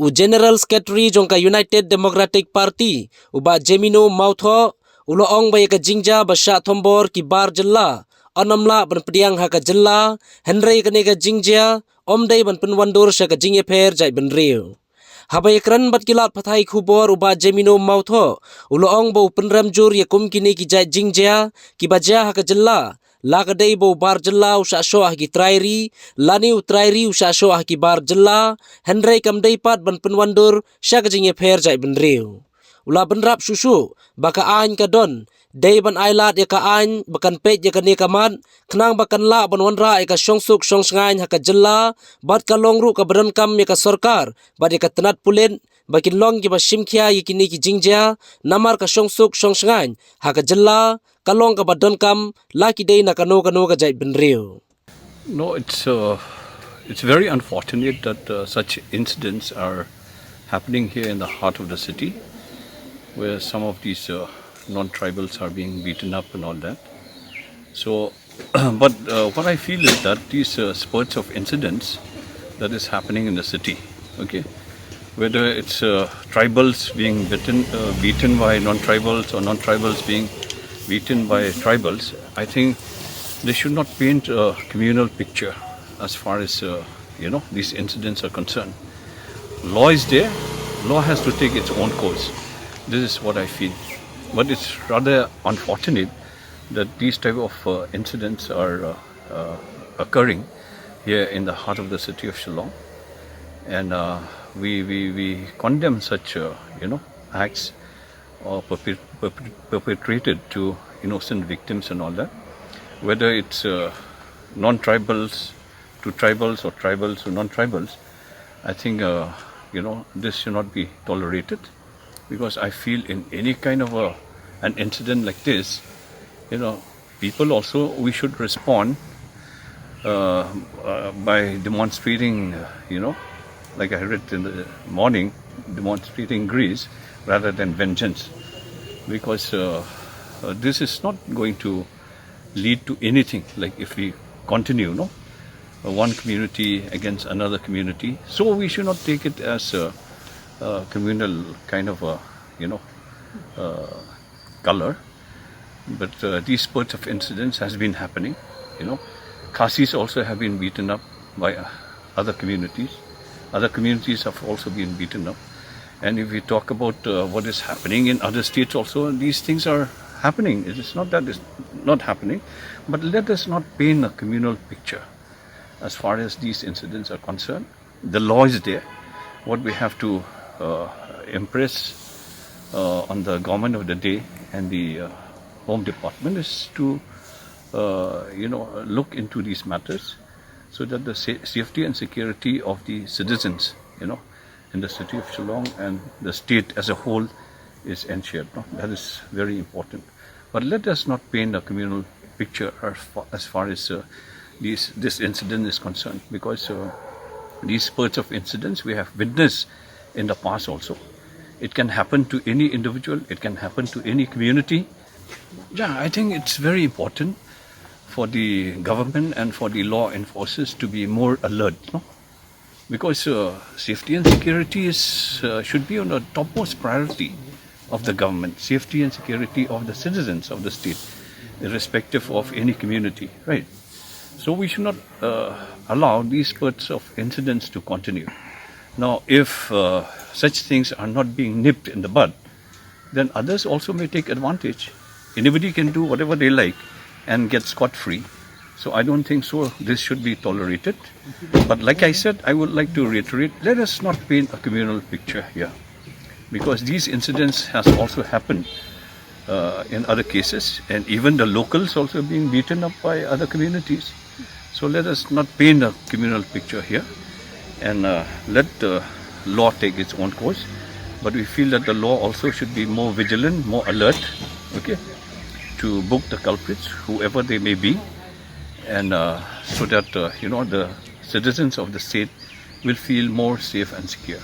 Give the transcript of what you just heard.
General Secretary jongka United Democratic Party uba Jemino Mautho uloong ba ka Jingshah ba sya thombor ki bar Jylla anamla ban pediang ha ka Jylla Henry ka nega Jingshah omdai ban penwandur sya ka Jingepher jai ban riu habai kran bat kilat pathai khubor uba Jemino Mautho uloong ba Pynrem jur ya kum kini ki jai Jingshah ki baja ha ka Jylla la kadai bo bar Jylla usha Shoh ki trairi lani utrairi usha Shoh ki bar Jylla Henry kam dai pat ban penwandur sya ka Jingepher jai ban riu ula benrap susu baka ain ka don day ban ailat ya ka ain bakan pej ya ka ne kamat knang bakan la ban wanra ya ka shongsuk shongsngain ha ka Jylla bat ka longru ka badan kam ya ka sarkar bat ya ka tenat pulen bakin long ki ba shimkhia ya kini ki Jingshah namar ka shongsuk shongsngain ha ka Jylla kalong ka badan kam laki day na kano ka jai ban riu. No, it's very unfortunate that such incidents are happening here in the heart of the city, where some of these non-tribals are being beaten up and all that. So, but what I feel is that these spurts of incidents that is happening in the city, okay, whether it's tribals being beaten by non-tribals or non-tribals being beaten by tribals, I think they should not paint a communal picture as far as these incidents are concerned. Law is there, law has to take its own course. This is what I feel. But it's rather unfortunate that these type of incidents are occurring here in the heart of the city of Shoh. And we condemn such acts perpetrated to innocent victims and all that. Whether it's non-tribals to tribals or tribals to non-tribals, I think this should not be tolerated. Because I feel in any kind of an incident like this, people also, we should respond by demonstrating, like I read in the morning, demonstrating grace rather than vengeance. Because this is not going to lead to anything, like if we continue, one community against another community. So we should not take it as communal kind of color, but these spurts of incidents has been happening. Khasis also have been beaten up by other communities. Other communities have also been beaten up. And if we talk about what is happening in other states also, these things are happening. It is not that it's not happening, but let us not paint a communal picture as far as these incidents are concerned. The law is there. What we have to impress on the government of the day and the Home Department is to look into these matters so that the safety and security of the citizens in the city of Shoh and the state as a whole is ensured. That is very important. But let us not paint a communal picture as far as this incident is concerned, because these spurts of incidents we have witnessed in the past also. It can happen to any individual, it can happen to any community. Yeah, I think it's very important for the government and for the law enforcers to be more alert, because safety and security should be on the topmost priority of the government. Safety and security of the citizens of the state, irrespective of any community, right? So we should not allow these spurts of incidents to continue. Now, if such things are not being nipped in the bud, then others also may take advantage. Anybody can do whatever they like and get scot-free. So I don't think so this should be tolerated. But like I said, I would like to reiterate, let us not paint a communal picture here, because these incidents has also happened in other cases, and even the locals also being beaten up by other communities. So let us not paint a communal picture here, and let the law take its own course. But we feel that the law also should be more vigilant, more alert, okay, to book the culprits, whoever they may be, and so that the citizens of the state will feel more safe and secure.